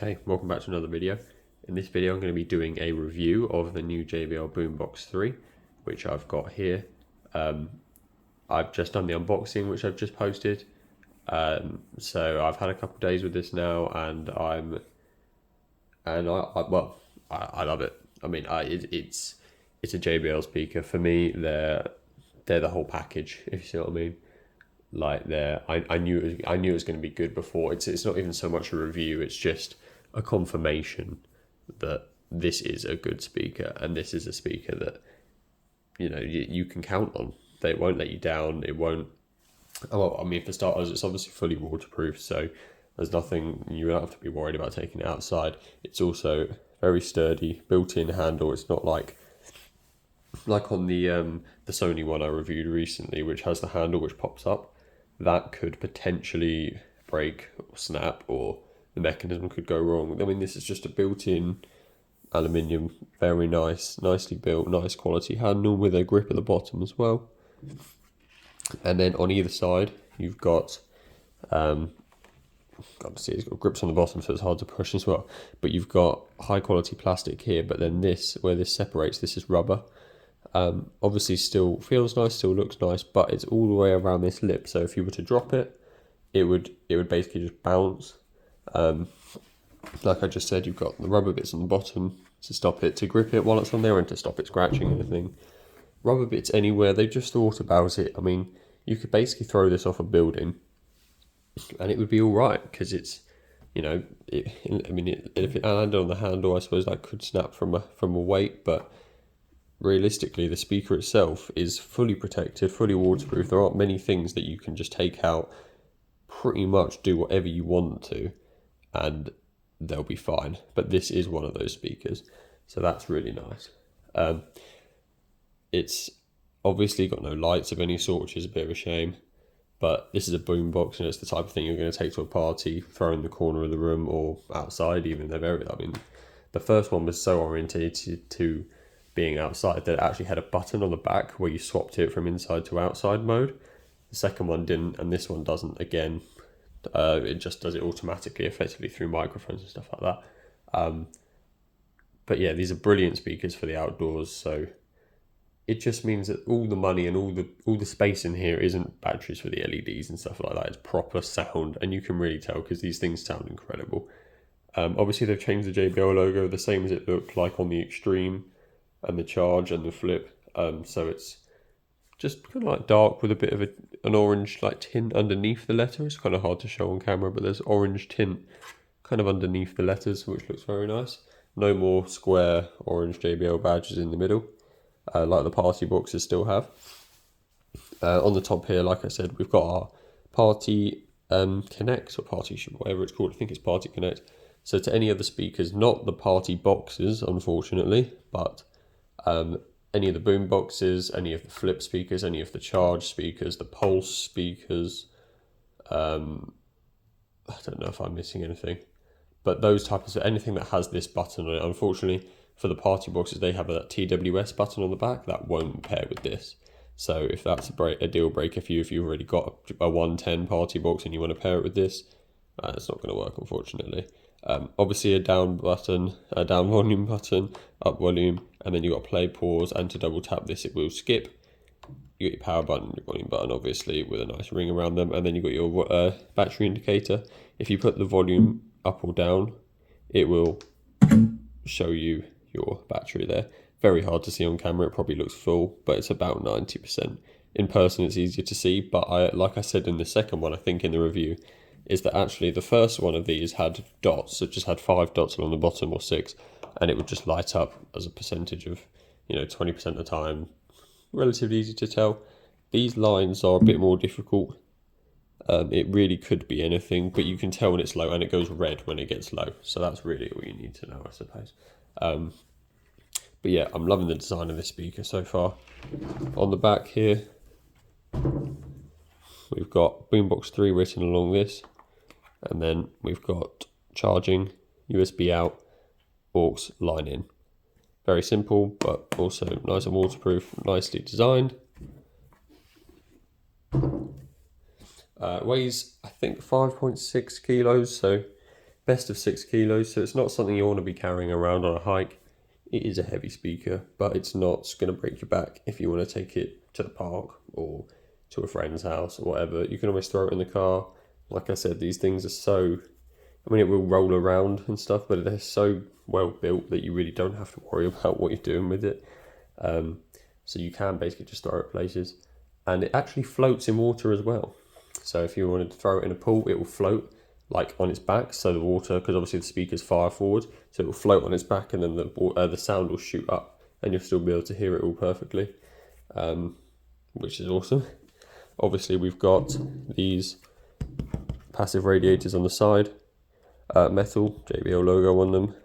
Okay, welcome back to another video. In this video I'm going to be doing a review of the new JBL Boombox 3, which I've got here. I've just done the unboxing, which I've just posted. So I've had a couple of days with this now, and I love it. I mean, it's a JBL speaker. For me, they're the whole package, if you see what I mean. Like I knew it was going to be good before. It's not even so much a review, it's just a confirmation that this is a good speaker, and this is a speaker that you can count on. They won't let you down. It won't. Well, I mean, for starters, it's obviously fully waterproof, so there's nothing, you don't have to be worried about taking it outside. It's also very sturdy, built-in handle. It's not like on the Sony one I reviewed recently, which has the handle which pops up. That could potentially break or snap, or the mechanism could go wrong. I mean, this is just a built-in aluminium, very nice, nicely built, nice quality handle with a grip at the bottom as well. And then on either side, you've got, obviously it's got grips on the bottom, so it's hard to push as well. But you've got high quality plastic here, but then this, where this separates, this is rubber. Obviously still feels nice, still looks nice, but it's all the way around this lip, so if you were to drop it, it would basically just bounce. Like I just said, you've got the rubber bits on the bottom to stop it, to grip it while it's on there, and to stop it scratching anything. Rubber bits anywhere, they just thought about it. I mean, you could basically throw this off a building and it would be all right, because it's, if it landed on the handle, I suppose that could snap from a weight, but realistically, the speaker itself is fully protected, fully waterproof. There aren't many things that you can just take out, pretty much do whatever you want to, and they'll be fine. But this is one of those speakers, so that's really nice. It's obviously got no lights of any sort, which is a bit of a shame, but this is a boombox, and it's the type of thing you're going to take to a party, throw in the corner of the room or outside even. The first one was so orientated to being outside that it actually had a button on the back where you swapped it from inside to outside mode. The second one didn't, and this one doesn't. Again, it just does it automatically, effectively through microphones and stuff like that. But yeah, these are brilliant speakers for the outdoors. So it just means that all the money and all the space in here isn't batteries for the LEDs and stuff like that. It's proper sound, and you can really tell because these things sound incredible. Obviously, they've changed the JBL logo the same as it looked like on the Extreme and the Charge and the Flip. So it's just kind of like dark with a bit of an orange like tint underneath the letter. It's kind of hard to show on camera, but there's orange tint kind of underneath the letters, which looks very nice. No more square orange JBL badges in the middle, like the party boxes still have. On the top here, like I said, we've got our Party Connect, or Party, whatever it's called. I think it's Party Connect. So to any of the speakers, not the party boxes, unfortunately, but any of the boom boxes, any of the flip speakers, any of the charge speakers, the pulse speakers. I don't know if I'm missing anything, but those types of anything that has this button on it. Unfortunately, for the party boxes, they have that TWS button on the back that won't pair with this. So if that's a deal breaker for you, if you've already got a 110 party box and you want to pair it with this, it's not going to work, unfortunately. Obviously a down button, a down volume button, up volume, and then you've got play, pause, and to double tap this it will skip. You got your power button, your volume button, obviously with a nice ring around them, and then you've got your battery indicator. If you put the volume up or down, it will show you your battery there. Very hard to see on camera, it probably looks full, but it's about 90%. In person it's easier to see, but like I said in the second one, I think in the review, is that actually the first one of these had dots. It just had 5 dots along the bottom, or 6, and it would just light up as a percentage of, 20% of the time. Relatively easy to tell. These lines are a bit more difficult. It really could be anything, but you can tell when it's low, and it goes red when it gets low. So that's really all you need to know, I suppose. But yeah, I'm loving the design of this speaker so far. On the back here, we've got Boombox 3 written along this, and then we've got charging, USB out, aux line in. Very simple, but also nice and waterproof, nicely designed. Weighs, I think, 5.6 kilos, so best of 6 kilos, so it's not something you want to be carrying around on a hike. It is a heavy speaker, but it's not going to break your back if you want to take it to the park or to a friend's house or whatever. You can always throw it in the car. Like I said, these things are so, I mean, it will roll around and stuff, but they're so well built that you really don't have to worry about what you're doing with it. So you can basically just throw it places, and it actually floats in water as well. So if you wanted to throw it in a pool, it will float like on its back, so the water, because obviously the speaker's fire forward, so it will float on its back, and then the sound will shoot up, and you'll still be able to hear it all perfectly, which is awesome. Obviously we've got these passive radiators on the side, metal, JBL logo on them,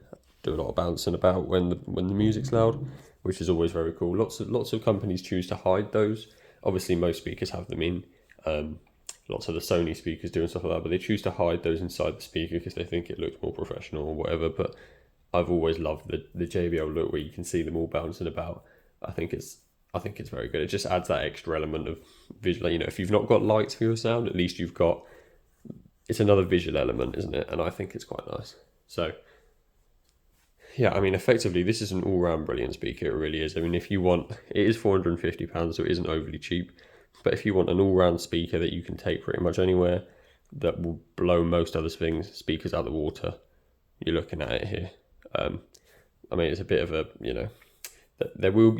do a lot of bouncing about when the music's loud, which is always very cool. Lots of companies choose to hide those. Obviously most speakers have them in. Lots of the Sony speakers do and stuff like that, but they choose to hide those inside the speaker because they think it looks more professional or whatever. But I've always loved the JBL look where you can see them all bouncing about. I think it's very good. It just adds that extra element of visual. You know, if you've not got lights for your sound, at least you've got, it's another visual element, isn't it? And I think it's quite nice. So yeah, I mean, effectively, this is an all-round brilliant speaker. It really is. I mean, if you want, it is £450, so it isn't overly cheap. But if you want an all-round speaker that you can take pretty much anywhere, that will blow most other speakers out the water, you're looking at it here. I mean, it's a bit of a, you know, there will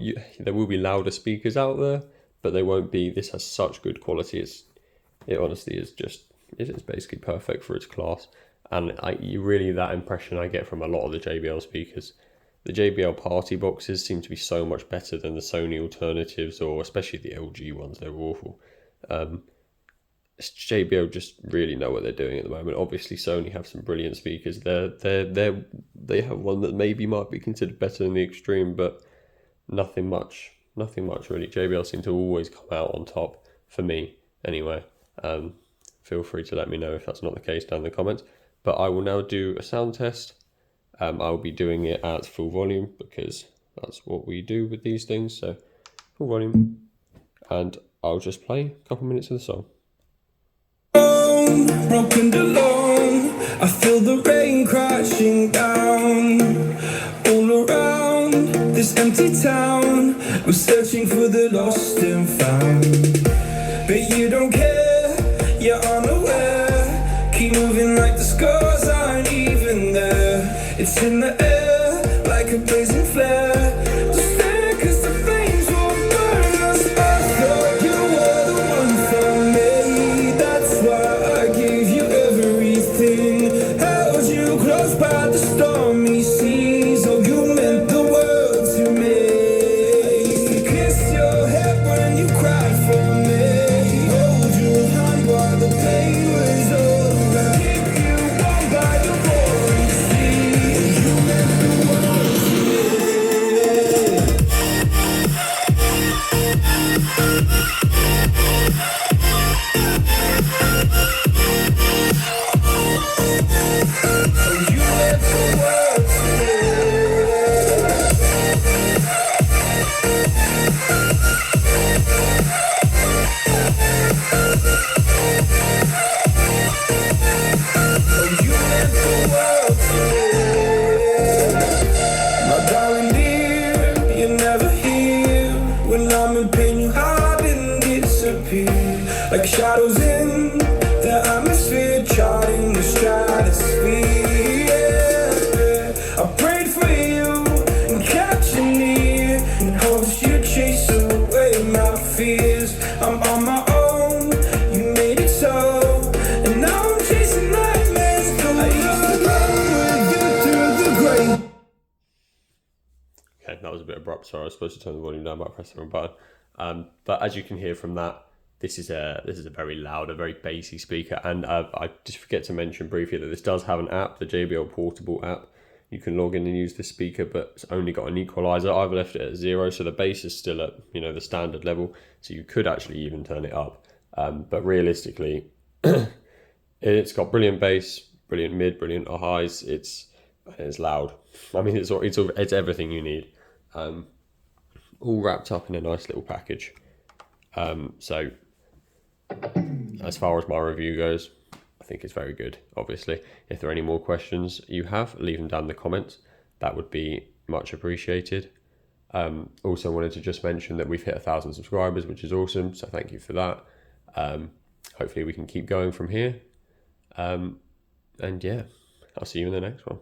be louder speakers out there, but they won't be. This has such good quality. It honestly is just, it's basically perfect for its class. And that impression I get from a lot of the JBL speakers. The JBL party boxes seem to be so much better than the Sony alternatives, or especially the LG ones. They're awful. JBL just really know what they're doing at the moment. Obviously, Sony have some brilliant speakers. They have one that maybe might be considered better than the Extreme, but nothing much really. JBL seem to always come out on top for me, anyway. Feel free to let me know if that's not the case down in the comments. But I will now do a sound test. I'll be doing it at full volume because that's what we do with these things. So full volume, and I'll just play a couple minutes of the song. Broken alone, I feel the rain crashing down all around this empty town. We're searching for the lost and found, but you don't care, you're unaware. Keep moving like the scars aren't even there. It's in the air like a blazing flare. Just stare 'cause the flames will burn us. I thought you were the one for me. That's why I gave you everything. Held you close by the stormy seas. Oh, you meant the world to me. Kissed your head when you cried for me. Hold your hand while the pain was over. Keep you warm by the roaring sea. You meant the world to me. Oh, you meant the world to me. Oh, you meant the world to me. My darling dear, you're never here. When I'm in pain, you hide and disappear. Like shadows in the atmosphere, charting the stratosphere. Yeah. I prayed for you and kept you near, in hopes you'd chase away my fears. I'm on my own, you made it so, and now I'm chasing nightmares. I used to run with you through the grave. Okay, that was a bit abrupt. Sorry, I was supposed to turn the volume down, but I pressed the wrong button. But as you can hear from that, this is a very loud, a very bassy speaker. And I just forget to mention briefly that this does have an app, the JBL Portable app. You can log in and use this speaker, but it's only got an equalizer. I've left it at 0, so the bass is still at, you know, the standard level. So you could actually even turn it up. But realistically, it's got brilliant bass, brilliant mid, brilliant highs. It's loud. I mean, it's everything you need. All wrapped up in a nice little package. So as far as my review goes, I think it's very good. Obviously, if there are any more questions you have, leave them down in the comments. That would be much appreciated. Also wanted to just mention that we've hit 1,000 subscribers, which is awesome. So thank you for that. Hopefully we can keep going from here. And yeah, I'll see you in the next one.